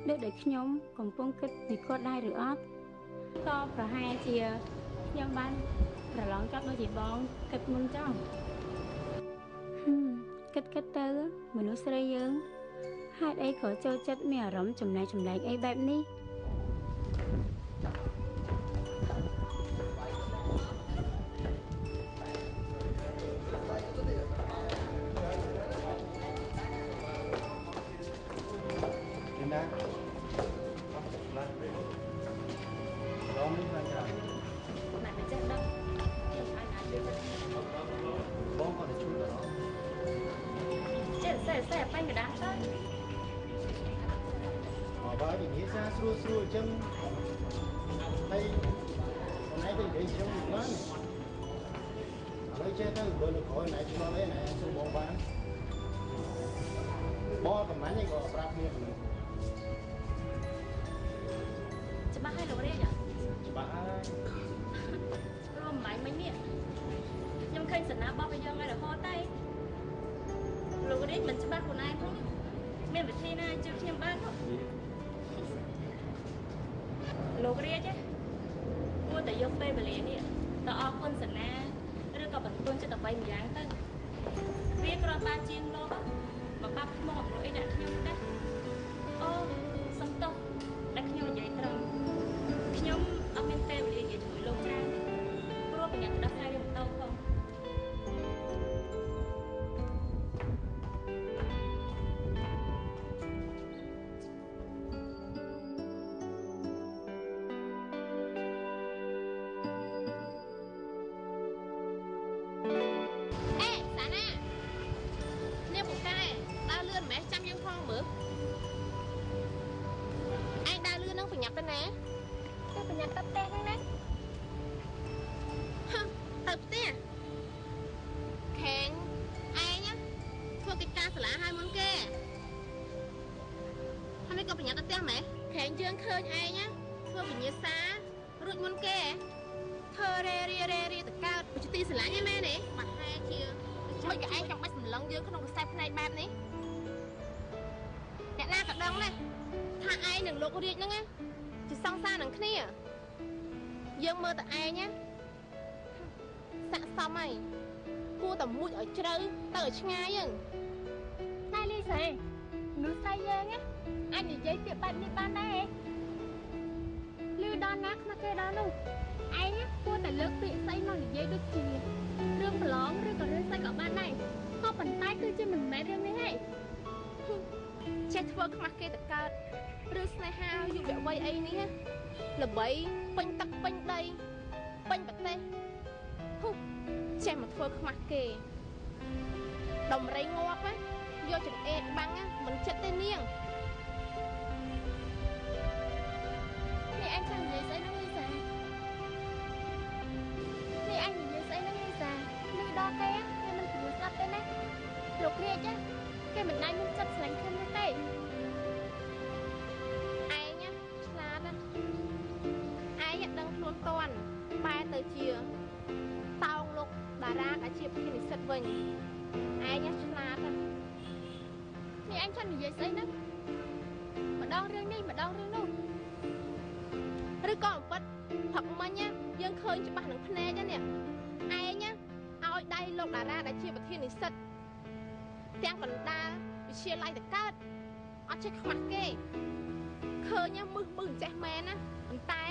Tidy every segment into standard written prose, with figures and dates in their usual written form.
ដូចខ្ញុំកំពុងគិតពីគាត់ដែរឬអត់ក៏ប្រហែលជាខ្ញុំបានប្រឡងគាត់ដូចជាបងគិតមុនចង់គិតទៅមនុស្សស្រីយើងហេតុអីក៏ចូលចិត្តមានអារម្មណ៍ចម្លែកអីបែបនេះស្រួលចឹងហើយណៃទៅនិយាយចឹងបានឥឡូវចេះទៅបើលោកក្រោយណៃឆ្លល់អីណៃសួរបងបានបងកំណាញ់ឯងក៏ប្រាប់គ្នាច្បាស់ហើយលោករាជច្បាស់ហើយរួមម្លាញ់មិញនេះខ្ញុំឃើញសនាបោះឲ្យយើងឲ្យរហូតតែលោករាជមិនច្បាស់ខ្លួនឯងផងមានវិធីណាជួយខ្ញុំបានទេលោករាជគួរតែយកពេលវេលានេះទៅអរគុណសនាឬក៏បន្ទន់ចិត្តអ្វីម្យ៉ាងទៅវាគ្រាន់តែជាងលោកមកបាប់ថ្មអត់អីដាក់ខ្ញុំទេអូសំទោសដែលខ្ញុំនិយាយត្រង់ខ្ញុំអត់មានពេលវេលានិយាយជាមួយលោកច្រើនព្រោះបញ្ញាដោះស្រាយរឿងទៅផងយើងមើលតែឯងណាសាក់សមហើយគួរតែមួយឲ្យជ្រៅទៅឲ្យឆ្ងាយហ្នឹងតែលីសេមនុស្សស្រីយើងណាអាចនិយាយពាក្យបែបនេះបានដែរលឺដល់ណាខ្មាស់គេដល់នោះឯងណាគួរតែលើកពាក្យស្អីមកនិយាយដូចជារឿងប្រឡងឬក៏រឿងស្អីក៏បានដែរក៏ប៉ុន្តែគឺជាមិនមែនរឿងនេះទេចេះធ្វើខ្មាស់គេទៅកើតឬស្នេហាយុវវ័យអីនេះល្បីពេញទឹកពេញដីពេញប្រទេសចេះមកធ្វើខ្មាស់គេដំរីងាប់យកចង្អេតបាំងមិនចិត្តទេនាងនេះអញចង់និយាយស្អីហ្នឹងលីសានេះអញនិយាយស្អីហ្នឹងលីសានឹងដល់គេខ្ញុំមិនព្រោះស្ដាប់ទេណាលោករាជគេមិនដាច់នឹងចិត្តស្រឡាញ់ខ្ញុំទេខ្លួនតន់បែរទៅជាតោងលោកតារាអាជីពជានិស្សិតវិញឯងឆ្លាតណាស់នេះឯងចង់និយាយស្អីហ្នឹងម្ដងរឿងនេះម្ដងរឿងនោះឬក៏អំពិតផឹកមិញយើងឃើញច្បាស់នឹងភ្នែកនេះឯងឲ្យដៃលោកតារាដែលជាប្រធាននិស្សិតទាំងកណ្ដាលវិទ្យាល័យទៅកើតអត់ចេះខ្មាស់គេឃើញមឹសអញ្ចេះមែនណាប៉ុន្តែ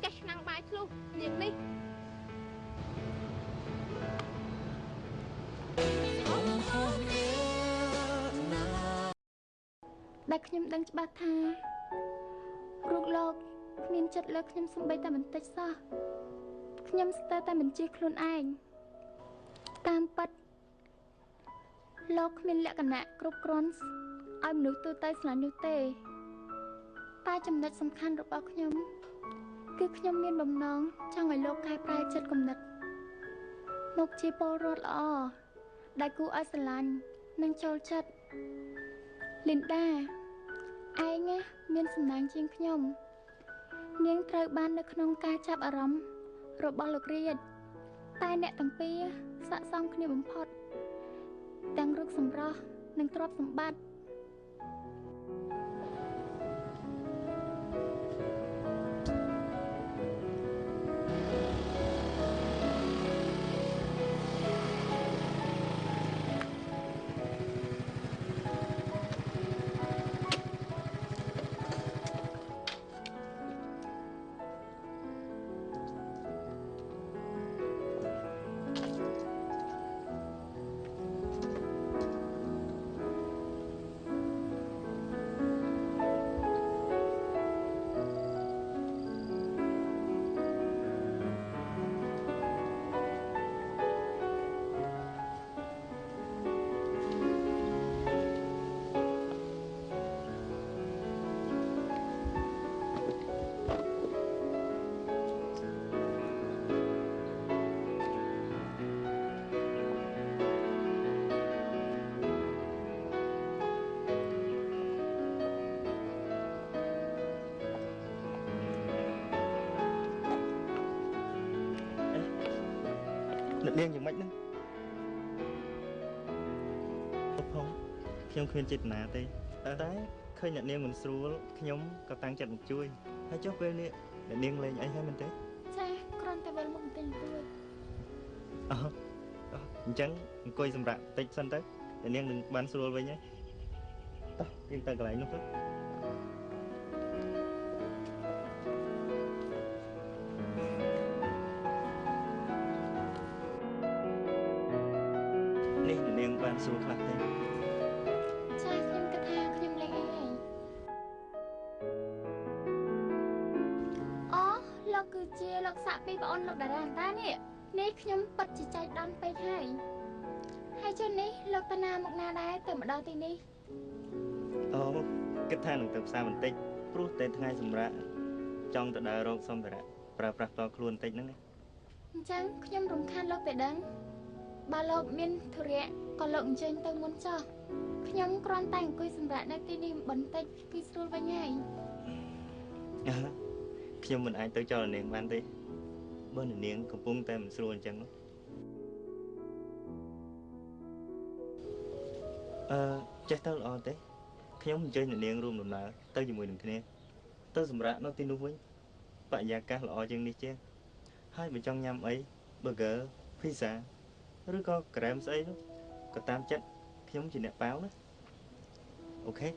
ចេះឆ្នាំងបាយធ្លុះនាងនេះដែលខ្ញុំដឹងច្បាស់ថារូបលោកគ្មានចិត្តលើខ្ញុំសូម្បីតែបន្តិចសោះខ្ញុំស្ទើរតែមិនជឿខ្លួនឯងតាមពិតលោកគ្មានលក្ខណៈគ្រប់គ្រាន់ឲ្យមនុស្សទូទៅស្លាញ់នោះទេតែចំណុចសំខាន់របស់ខ្ញុំគឺខ្ញុំមានបំណងចង់ឲ្យលោកកែប្រែចិត្តគំនិតមកជាពលរដ្ឋល្អដែលគួរឲ្យស្រឡាញ់និងចូលចិត្តលីនដាឯងមានសំណាងជាងខ្ញុំនាងត្រូវបាននៅក្នុងការចាប់អារម្មណ៍របស់លោករាជតែអ្នកទាំងពីរស័ក្តិសមគ្នាបំផុតទាំងរូបសម្រស់និងទ្រព្យសម្បត្តិ អ្នកនាងយ៉ាងម៉េចហ្នឹងផងខ្ញុំគ្មានចេតនាទេតែឃើញអ្នកនាងមិនស្រួលខ្ញុំក៏តាំងចិត្តមកជួយហើយចុះពេលនេះអ្នកនាងលេងអីហើយមែនទេចាគ្រាន់តែវិលមកបន្តិចតួចអញ្ចឹងអង្គុយសម្រាប់បន្តិចសិនទៅអ្នកនាងនឹងបានស្រួលវិញហើយតោះយើងទៅកន្លែងនោះទៅនេះអ្នកនាងបានស្រួលខ្លះទេចាខ្ញុំគិតថាខ្ញុំលេងអីហើយអូលោកគឺជាលោកសាក់ពីប្អូនលោកតារាតានេះខ្ញុំពិតជាចៃដន្យពេកហើយចុះនេះលោកតាណាមកណាដែរទៅម្ដងទីនេះអូគិតថានឹងទៅផ្សារបន្តិចព្រោះតែថ្ងៃសម្រាប់ចង់ទៅដើររកសម្ភារៈប្រើប្រាស់តខ្លួនបន្តិចហ្នឹងអញ្ចឹងខ្ញុំរំខានលោកតែដឹងបើលោកមានធុរៈក៏លោកអញ្ជើញទៅមុនចុះខ្ញុំគ្រាន់តែអង្គុយសម្រាប់នៅទីនេះបន្តិចគឺស្រួលវិញហើយខ្ញុំមិនអាចទៅចោលនាងបានទេបើនាងកំពុងតែមិនស្រួលអញ្ចឹងចេះទៅល្អទេខ្ញុំអញ្ជើញអ្នកនាងរួមដំណើរទៅជាមួយនឹងគ្នាទៅសម្រាប់នៅទីនោះវិញបរិយាកាសល្អជាងនេះជាងហើយបើចង់ញ៉ាំអី burger pizza ឬក៏ក្រែមស្អីនោះក៏តាមចិត្តខ្ញុំជាអ្នកប៉ាវណាអូខេ